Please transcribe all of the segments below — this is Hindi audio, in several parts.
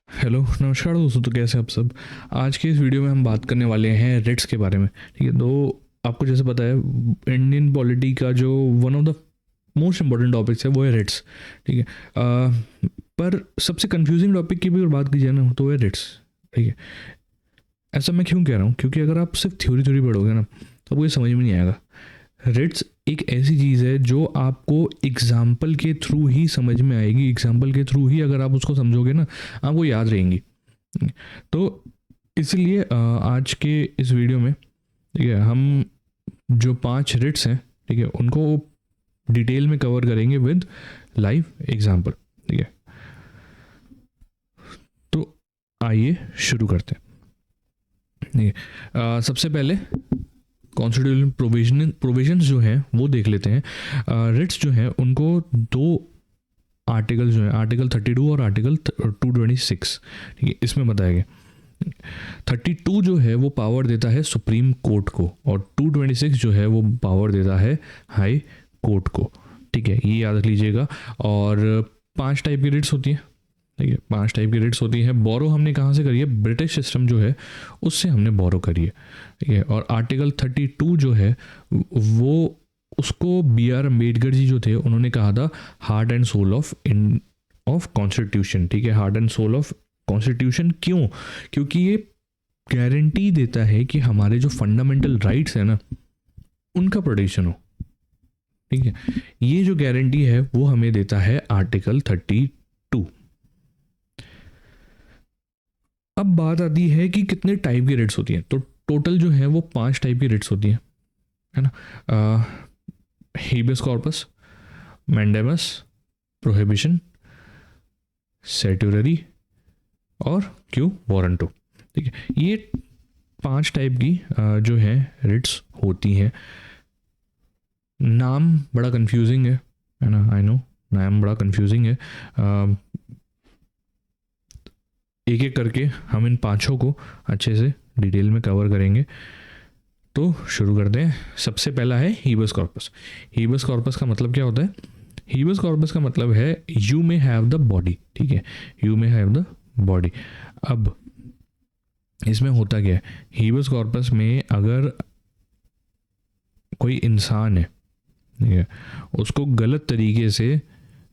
हेलो नमस्कार दोस्तों, तो कैसे आप सब। आज के इस वीडियो में हम बात करने वाले हैं रिट्स के बारे में। ठीक है, तो आपको जैसे पता है इंडियन पॉलिटी का जो one of the most important topics है वो है रिट्स। ठीक है, पर सबसे कंफ्यूजिंग टॉपिक की भी अगर बात की जाए ना तो वो है रिट्स। ठीक है, ऐसा मैं क्यों कह रहा हूँ, क्योंकि अगर आप सिर्फ थ्योरी थ्योरी पढ़ोगे ना तो आपको ये समझ में नहीं आएगा। रिट्स एक ऐसी चीज़ है जो आपको एग्जाम्पल के थ्रू ही समझ में आएगी, एग्जाम्पल के थ्रू ही अगर आप उसको समझोगे ना आपको याद रहेंगी। तो इसलिए आज के इस वीडियो में ठीक है हम जो 5 रिट्स हैं ठीक है उनको डिटेल में कवर करेंगे विद लाइव एग्जांपल। ठीक है, तो आइए शुरू करते हैं। ठीक है, सबसे पहले कॉन्स्टिट्यूशन प्रोविजंस जो हैं वो देख लेते हैं। रिट्स जो हैं उनको दो आर्टिकल जो है आर्टिकल 32 और आर्टिकल 226 ठीक है इसमें बताया गया। 32 जो है वो पावर देता है सुप्रीम कोर्ट को और 226 जो है वो पावर देता है हाई कोर्ट को। ठीक है, ये याद रख लीजिएगा। और 5 टाइप की रिट्स होती हैं। ठीक है, 5 टाइप की रिट्स होती हैं। बोरो हमने कहाँ से करी है, ब्रिटिश सिस्टम जो है उससे हमने बोरो करी है। ठीक है, और आर्टिकल 32 जो है वो उसको बी आर अम्बेडकर जी जो थे उन्होंने कहा था heart and soul of constitution. ठीक है, heart and soul of constitution क्यों, क्योंकि ये गारंटी देता है कि हमारे जो फंडामेंटल राइट्स है ना उनका प्रोटेक्शन हो। ठीक है, ये जो गारंटी है वो हमें देता है आर्टिकल 32। अब बात आती है कि कितने टाइप की रिट्स होती हैं। तो टोटल जो है वो 5 टाइप की रिट्स होती हैं, है ना। हेबियस कॉर्पस, मैंडेमस, प्रोहिबिशन, सेट्यूररी और क्यू वारंटो। ठीक है, ये 5 टाइप की जो है रिट्स होती हैं। नाम बड़ा कंफ्यूजिंग है ना, आई नो नाम बड़ा कंफ्यूजिंग है। एक एक करके हम इन पांचों को अच्छे से डिटेल में कवर करेंगे। तो शुरू करते हैं। सबसे पहला है हीबस कॉर्पस। हीबस कॉर्पस का मतलब क्या होता है? हीबस कॉर्पस का मतलब है you may have the body. ठीक है, you may have the body. अब इसमें होता क्या है, हीबस कॉर्पस में अगर कोई इंसान है ठीक है उसको गलत तरीके से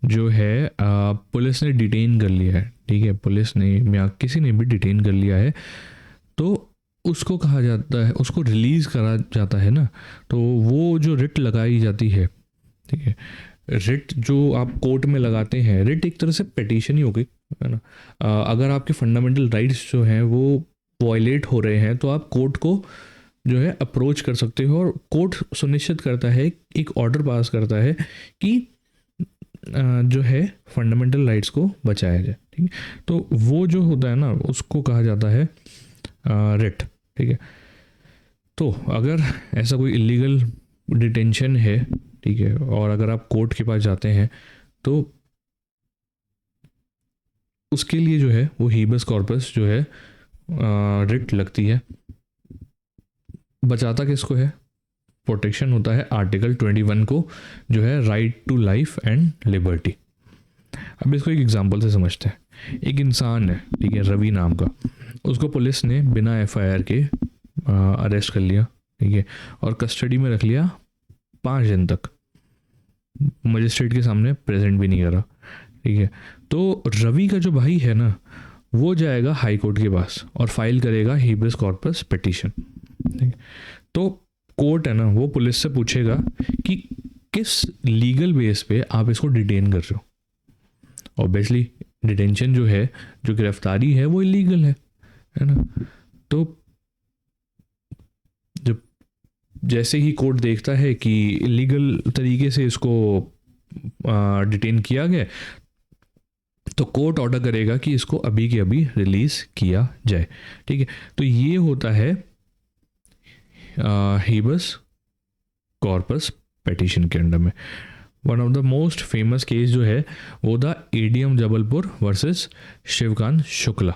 जो है पुलिस ने डिटेन कर लिया है। ठीक है, पुलिस ने या किसी ने भी डिटेन कर लिया है तो उसको कहा जाता है, उसको रिलीज़ करा जाता है ना। तो वो जो रिट लगाई जाती है, ठीक है, रिट जो आप कोर्ट में लगाते हैं, रिट एक तरह से पिटीशन ही हो गई, है ना। अगर आपके फंडामेंटल राइट्स जो हैं वो वायलेट हो रहे हैं तो आप कोर्ट को जो है अप्रोच कर सकते हो और कोर्ट सुनिश्चित करता है, एक ऑर्डर पास करता है कि जो है फंडामेंटल राइट्स को बचाया जाए। ठीक है, तो वो जो होता है ना उसको कहा जाता है रिट। ठीक है, तो अगर ऐसा कोई इलीगल डिटेंशन है ठीक है और अगर आप कोर्ट के पास जाते हैं तो उसके लिए जो है वो हीबस कॉर्पस जो है रिट लगती है। बचाता किसको है? प्रोटेक्शन होता है आर्टिकल 21 को, जो है right to life and liberty. अब इसको एक एग्जांपल से समझते हैं। एक इंसान है ठीक है रवि नाम का, उसको पुलिस ने बिना एफआईआर के अरेस्ट कर लिया। ठीक है, और कस्टडी में रख लिया 5 दिन तक, मजिस्ट्रेट के सामने प्रेजेंट भी नहीं करा। ठीक है, तो रवि का जो भाई है ना वो जाएगा हाई कोर्ट के पास और फाइल करेगा हेबियस कॉर्पस पिटीशन। ठीक है, तो कोर्ट है ना वो पुलिस से पूछेगा कि किस लीगल बेस पे आप इसको डिटेन कर रहे हो। ऑब्वियसली डिटेंशन जो है, जो गिरफ्तारी है वो इलीगल है ना। तो जब जैसे ही कोर्ट देखता है कि इलीगल तरीके से इसको डिटेन किया गया तो कोर्ट ऑर्डर करेगा कि इसको अभी के अभी रिलीज किया जाए। ठीक है, तो ये होता है हेबस कॉर्पस पिटीशन के अंडर में। One of the most famous case जो है वो था एडीएम जबलपुर वर्सेस शिवकांत शुक्ला,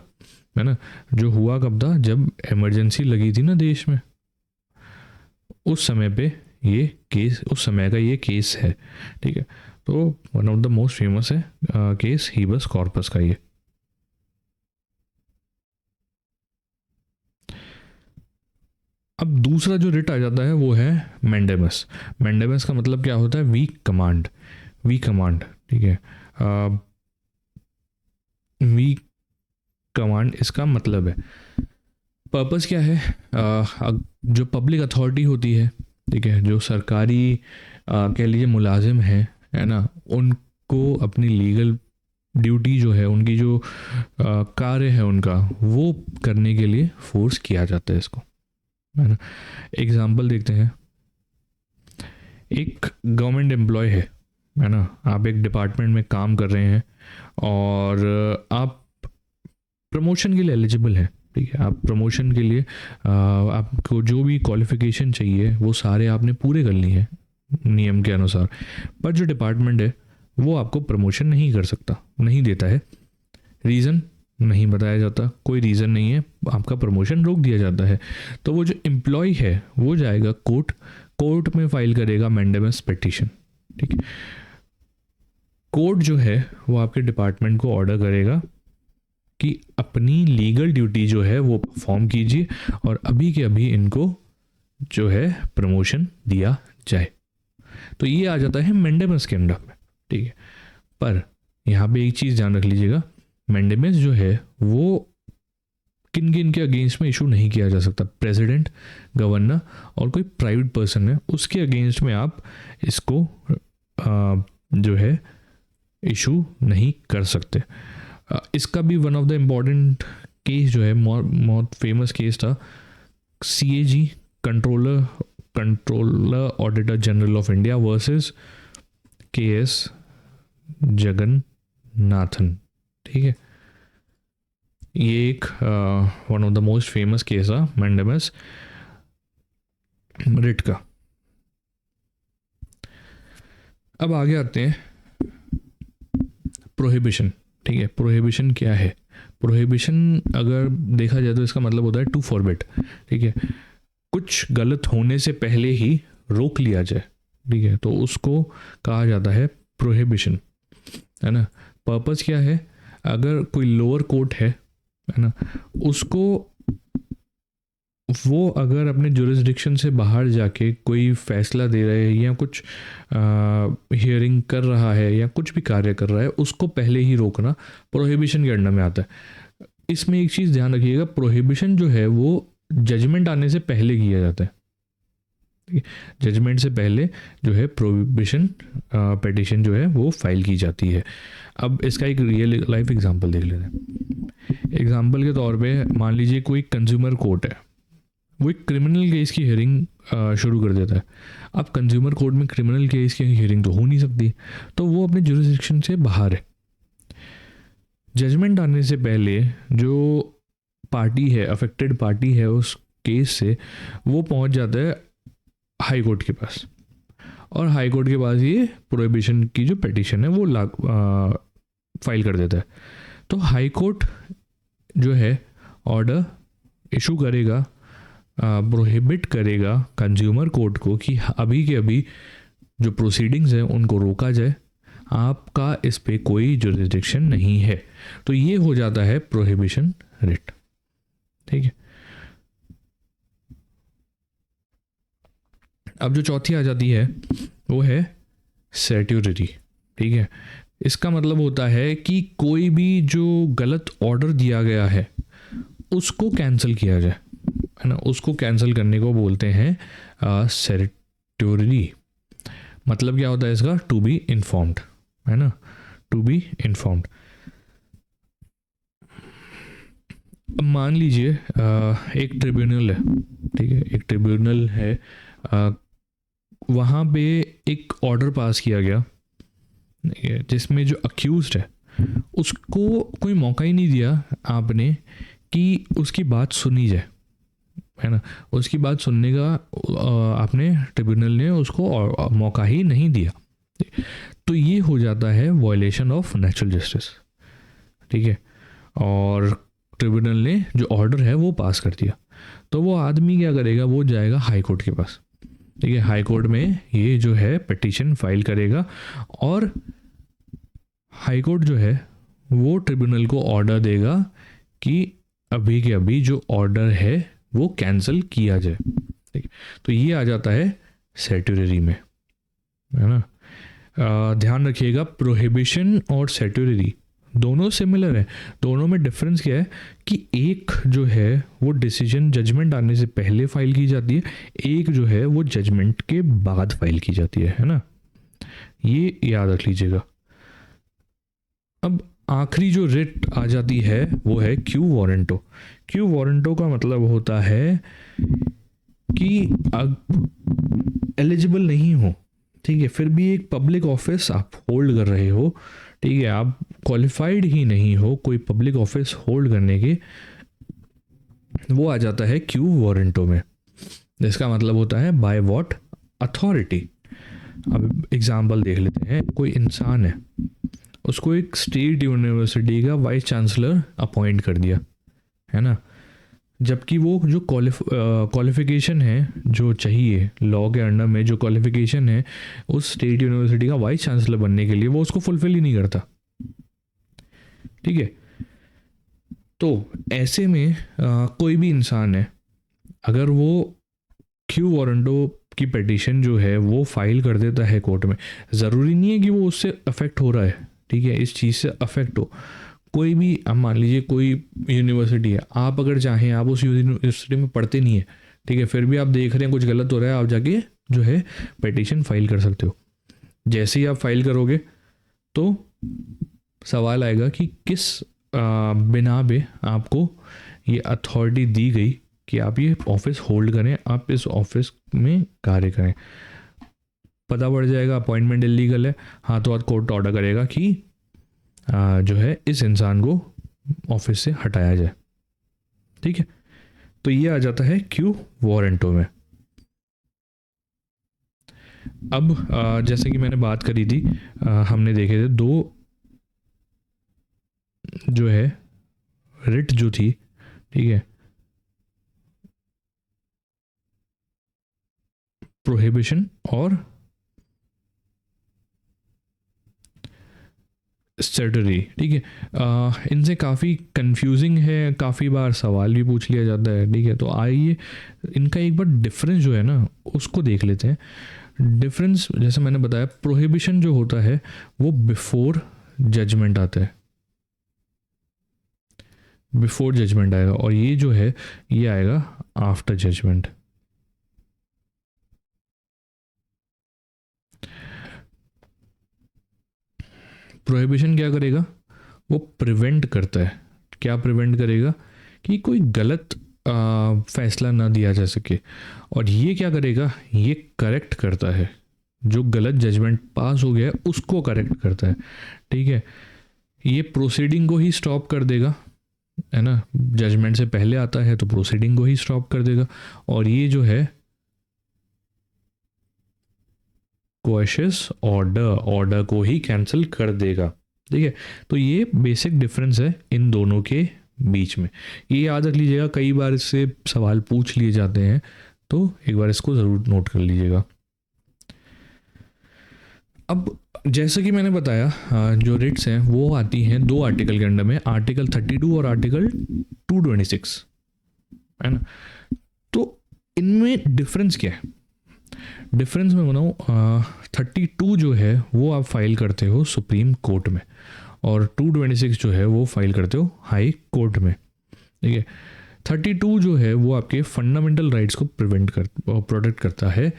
है ना। जो हुआ कब था, जब इमरजेंसी लगी थी ना देश में, उस समय पे ये केस, उस समय का ये केस है। ठीक है, तो one of the most famous है केस हीबस कॉर्पस का ये। अब दूसरा जो रिट आ जाता है वो है मैंडेमस। मैंडेमस का मतलब क्या होता है? Week command. वीक कमांड, ठीक है। वीक कमांड इसका मतलब है, पर्पस क्या है? जो पब्लिक अथॉरिटी होती है, ठीक है, जो सरकारी कह लीजिए मुलाजिम है ना, उनको अपनी लीगल ड्यूटी जो है, उनकी जो कार्य है उनका, वो करने के लिए फोर्स किया जाता है इसको, है ना। एग्जाम्पल देखते हैं। एक गवर्नमेंट एम्प्लॉय है ना, आप एक डिपार्टमेंट में काम कर रहे हैं और आप प्रमोशन के लिए एलिजिबल हैं, ठीक है। आप प्रमोशन के लिए आपको जो भी क्वालिफिकेशन चाहिए वो सारे आपने पूरे कर लिए हैं नियम के अनुसार, पर जो डिपार्टमेंट है वो आपको प्रमोशन नहीं कर सकता, नहीं देता है। रीज़न नहीं बताया जाता, कोई रीज़न नहीं है, आपका प्रमोशन रोक दिया जाता है। तो वो जो एम्प्लॉय है वो जाएगा कोर्ट में फाइल करेगा मैंडेमस पिटीशन, ठीक है। कोर्ट जो है वो आपके डिपार्टमेंट को ऑर्डर करेगा कि अपनी लीगल ड्यूटी जो है वो परफॉर्म कीजिए और अभी के अभी इनको जो है प्रमोशन दिया जाए। तो ये आ जाता है मैंडेमस के अंडर में, ठीक है। पर यहाँ पे एक चीज़ ध्यान रख लीजिएगा, मैंडेमस जो है वो किन किन के अगेंस्ट में इशू नहीं किया जा सकता। प्रेसिडेंट, गवर्नर और कोई प्राइवेट पर्सन है उसके अगेंस्ट में आप इसको जो है इशू नहीं कर सकते। इसका भी one of the important case जो है, बहुत फेमस केस था, CAG, controller auditor general of India versus KS Jagannathan, ठीक है। ये एक one of the most famous case है मैंडेमस रिट का। अब आगे आते हैं प्रोहिबिशन, ठीक है। प्रोहिबिशन क्या है? प्रोहिबिशन अगर देखा जाए तो इसका मतलब होता है टू फॉरबिड, ठीक है। कुछ गलत होने से पहले ही रोक लिया जाए, ठीक है, तो उसको कहा जाता है प्रोहिबिशन, है ना। पर्पस क्या है? अगर कोई लोअर कोर्ट है ना, उसको वो अगर अपने जुरिस्डिक्शन से बाहर जाके कोई फैसला दे रहे हैं या कुछ हियरिंग कर रहा है या कुछ भी कार्य कर रहा है, उसको पहले ही रोकना प्रोहिबिशन के अंडर में आता है। इसमें एक चीज़ ध्यान रखिएगा, प्रोहिबिशन जो है वो जजमेंट आने से पहले किया जाता है। जजमेंट से पहले जो है प्रोहिबिशन पिटीशन जो है वो फाइल की जाती है। अब इसका एक रियल लाइफ एग्जांपल देख लेते हैं। एग्जांपल के तौर पे मान लीजिए कोई कंज्यूमर कोर्ट है, वो एक क्रिमिनल केस की हियरिंग शुरू कर देता है। अब कंज्यूमर कोर्ट में क्रिमिनल केस की हियरिंग तो हो नहीं सकती, तो वो अपने जुरिस्डिक्शन से बाहर है। जजमेंट आने से पहले जो पार्टी है, अफेक्टेड पार्टी है उस केस से, वो पहुंच जाता है हाई कोर्ट के पास, और हाई कोर्ट के पास ये प्रोहिबिशन की जो पिटीशन है वो फाइल कर देता है। तो हाई कोर्ट जो है ऑर्डर इशू करेगा, प्रोहिबिट करेगा कंज्यूमर कोर्ट को कि अभी के अभी जो प्रोसीडिंग्स हैं उनको रोका जाए, आपका इस पे कोई जुरिस्डिक्शन नहीं है। तो ये हो जाता है प्रोहिबिशन रिट, ठीक है। अब जो चौथी आ जाती है वो है सर्ट्यूरिटी, ठीक है। इसका मतलब होता है कि कोई भी जो गलत ऑर्डर दिया गया है उसको कैंसिल किया जाए, है ना। उसको कैंसिल करने को बोलते हैं सर्ट्यूरिटी। मतलब क्या होता है इसका? टू बी इन्फॉर्म्ड, है ना, टू बी इन्फॉर्म्ड। अब मान लीजिए एक ट्रिब्यूनल है, ठीक है, एक ट्रिब्यूनल है, वहाँ पे एक ऑर्डर पास किया गया जिसमें जो अक्यूज्ड है उसको कोई मौका ही नहीं दिया आपने कि उसकी बात सुनी जाए, है ना। उसकी बात सुनने का आपने ट्रिब्यूनल ने उसको मौका ही नहीं दिया, तो ये हो जाता है वायलेशन ऑफ नेचुरल जस्टिस, ठीक है। और ट्रिब्यूनल ने जो ऑर्डर है वो पास कर दिया, तो वो आदमी क्या करेगा? वो जाएगा हाई कोर्ट के पास, ठीक है। हाई कोर्ट में ये जो है पिटीशन फाइल करेगा और हाई कोर्ट जो है वो ट्रिब्यूनल को ऑर्डर देगा कि अभी के अभी जो ऑर्डर है वो कैंसिल किया जाए, ठीक है, तो ये आ जाता है सेट्यूटरी में, है ना। ध्यान रखिएगा, प्रोहिबिशन और सेट्यूटरी दोनों सिमिलर है, दोनों में डिफरेंस क्या है कि एक जो है वो डिसीजन जजमेंट आने से पहले फाइल की जाती है, एक जो है वो जजमेंट के बाद फाइल की जाती है ना, ये याद रख लीजिएगा। अब आखिरी जो रिट आ जाती है वो है क्यू वारंटो। क्यू वारंटो का मतलब होता है कि एलिजिबल नहीं हो, ठीक है, फिर भी एक पब्लिक ऑफिस आप होल्ड कर रहे हो, ठीक है, आप क्वालिफाइड ही नहीं हो कोई पब्लिक ऑफिस होल्ड करने के, वो आ जाता है क्यू वारंटो में। इसका मतलब होता है बाय व्हाट अथॉरिटी। अब एग्जांपल देख लेते हैं, कोई इंसान है, उसको एक स्टेट यूनिवर्सिटी का वाइस चांसलर अपॉइंट कर दिया, है ना, जबकि वो जो क्वालिफिकेशन है जो चाहिए लॉ के अंडर में, जो क्वालिफिकेशन है उस स्टेट यूनिवर्सिटी का वाइस चांसलर बनने के लिए, वो उसको फुलफिल ही नहीं करता, ठीक है। तो ऐसे में कोई भी इंसान है, अगर वो क्यू वारंटो की पिटीशन जो है वो फाइल कर देता है कोर्ट में, ज़रूरी नहीं है कि वो उससे अफेक्ट हो रहा है, ठीक है, इस चीज़ से अफेक्ट हो। कोई भी, अब मान लीजिए कोई यूनिवर्सिटी है, आप अगर चाहें, आप उस यूनिवर्सिटी में पढ़ते नहीं है, ठीक है, फिर भी आप देख रहे हैं कुछ गलत हो रहा है, आप जाके जो है पिटीशन फाइल कर सकते हो। जैसे ही आप फाइल करोगे तो सवाल आएगा कि किस बिना पे आपको ये अथॉरिटी दी गई कि आप ये ऑफिस होल्ड करें, आप इस ऑफिस में कार्य करें। पता पड़ जाएगा अपॉइंटमेंट इलीगल है, हाथों हाथ कोर्ट ऑर्डर करेगा कि जो है इस इंसान को ऑफिस से हटाया जाए, ठीक है। तो ये आ जाता है क्यू वारंटो में। अब जैसे कि मैंने बात करी थी, हमने देखे थे दो जो है रिट जो थी, ठीक है, प्रोहिबिशन और सेटरी, ठीक है। इनसे काफ़ी कंफ्यूजिंग है, काफ़ी बार सवाल भी पूछ लिया जाता है, ठीक है। तो आइए इनका एक बार डिफरेंस जो है ना उसको देख लेते हैं। डिफरेंस जैसे मैंने बताया, प्रोहिबिशन जो होता है वो बिफोर जजमेंट आता है, बिफोर जजमेंट आएगा, और ये जो है ये आएगा आफ्टर जजमेंट। प्रोहिबिशन क्या करेगा, वो प्रिवेंट करता है, क्या प्रिवेंट करेगा कि कोई गलत फैसला ना दिया जा सके, और ये क्या करेगा, ये करेक्ट करता है, जो गलत जजमेंट पास हो गया है उसको करेक्ट करता है, ठीक है। ये प्रोसीडिंग को ही स्टॉप कर देगा, है ना, जजमेंट से पहले आता है तो प्रोसीडिंग को ही स्टॉप कर देगा, और ये जो है क्वेश्चस ऑर्डर को ही कैंसिल कर देगा, ठीक है। तो ये बेसिक डिफरेंस है इन दोनों के बीच में, ये याद रख लीजिएगा, कई बार इससे सवाल पूछ लिए जाते हैं, तो एक बार इसको ज़रूर नोट कर लीजिएगा। अब जैसे कि मैंने बताया, जो रिट्स हैं वो आती हैं दो आर्टिकल के अंडर में, आर्टिकल 32 और आर्टिकल 226, है ना। तो इनमें डिफरेंस क्या है, डिफरेंस में बनाऊँ, 32 जो है वो आप फाइल करते हो सुप्रीम कोर्ट में, और 226 जो है वो फाइल करते हो हाई कोर्ट में, ठीक है। 32 जो है वो आपके फंडामेंटल राइट्स को प्रोटेक्ट करता है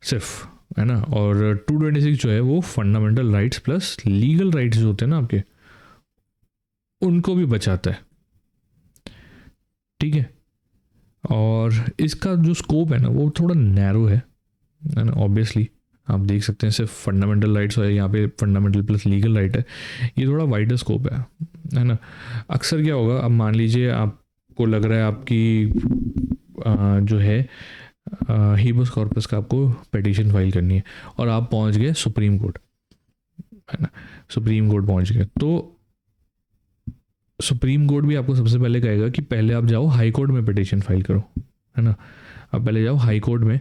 सिर्फ, है ना, और 226 जो है वो fundamental rights plus legal rights जो होते हैं ना आपके, उनको भी बचाता है, ठीक है। और इसका जो स्कोप है ना वो थोड़ा नैरो है ना, ऑब्वियसली आप देख सकते हैं सिर्फ फंडामेंटल राइट्स है, यहाँ पे फंडामेंटल प्लस लीगल राइट है, ये थोड़ा वाइडर स्कोप है ना। अक्सर क्या होगा, अब मान लीजिए आपको लग रहा है आपकी जो है हीबस कॉर्पस का आपको पिटीशन फाइल करनी है, और आप पहुंच गए सुप्रीम कोर्ट, है ना, सुप्रीम कोर्ट पहुंच गए, तो सुप्रीम कोर्ट भी आपको सबसे पहले कहेगा कि पहले आप जाओ हाई कोर्ट में पिटीशन फाइल करो, है ना। आप पहले जाओ हाई कोर्ट में,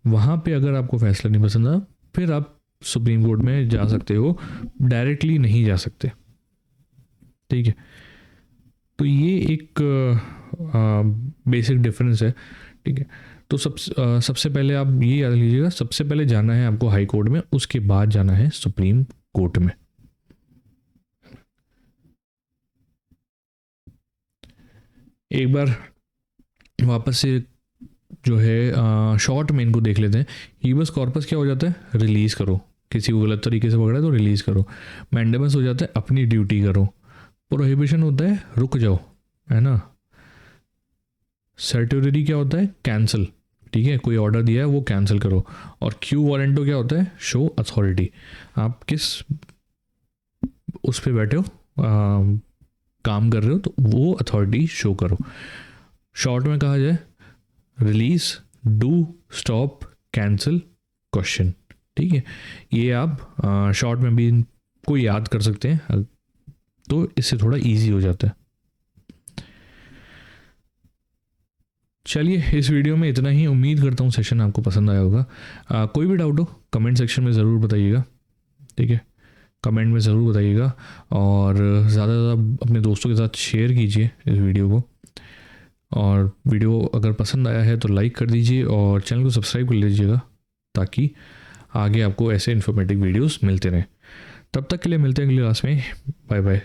वहाँ पे अगर आपको फैसला नहीं पसंद आ, फिर आप सुप्रीम कोर्ट में जा सकते हो, डायरेक्टली नहीं जा सकते, ठीक है। तो ये एक बेसिक डिफरेंस है, ठीक है। तो सबसे पहले आप ये याद लीजिएगा, सबसे पहले जाना है आपको हाई कोर्ट में, उसके बाद जाना है सुप्रीम कोर्ट में। एक बार वापस से जो है शॉर्ट में इनको देख लेते हैं। हीबस कॉर्पस क्या हो जाता है, रिलीज़ करो, किसी को गलत तरीके से पकड़ा तो रिलीज़ करो। मैंडेमस हो जाता है अपनी ड्यूटी करो। प्रोहिबिशन होता है रुक जाओ, है ना। सर्ट्यूटरी क्या होता है, कैंसिल, ठीक है, कोई ऑर्डर दिया है वो कैंसिल करो। और क्यू वारंटो क्या होता है, शो अथॉरिटी, आप किस उस पे बैठे हो, काम कर रहे हो, तो वो अथॉरिटी शो करो। शॉर्ट में कहा जाए release, do, stop, cancel, question, ठीक है। ये आप शॉर्ट में भी इनको याद कर सकते हैं, तो इससे थोड़ा इजी हो जाता है। चलिए इस वीडियो में इतना ही। उम्मीद करता हूँ सेशन आपको पसंद आया होगा। कोई भी डाउट हो कमेंट सेक्शन में ज़रूर बताइएगा, ठीक है, कमेंट में ज़रूर बताइएगा। और ज़्यादा से ज़्यादा अपने दोस्तों के साथ शेयर कीजिए इस वीडियो को। और वीडियो अगर पसंद आया है तो लाइक कर दीजिए और चैनल को सब्सक्राइब कर लीजिएगा, ताकि आगे आपको ऐसे इन्फॉर्मेटिव वीडियोस मिलते रहें। तब तक के लिए मिलते हैं अगली क्लास में। Bye bye.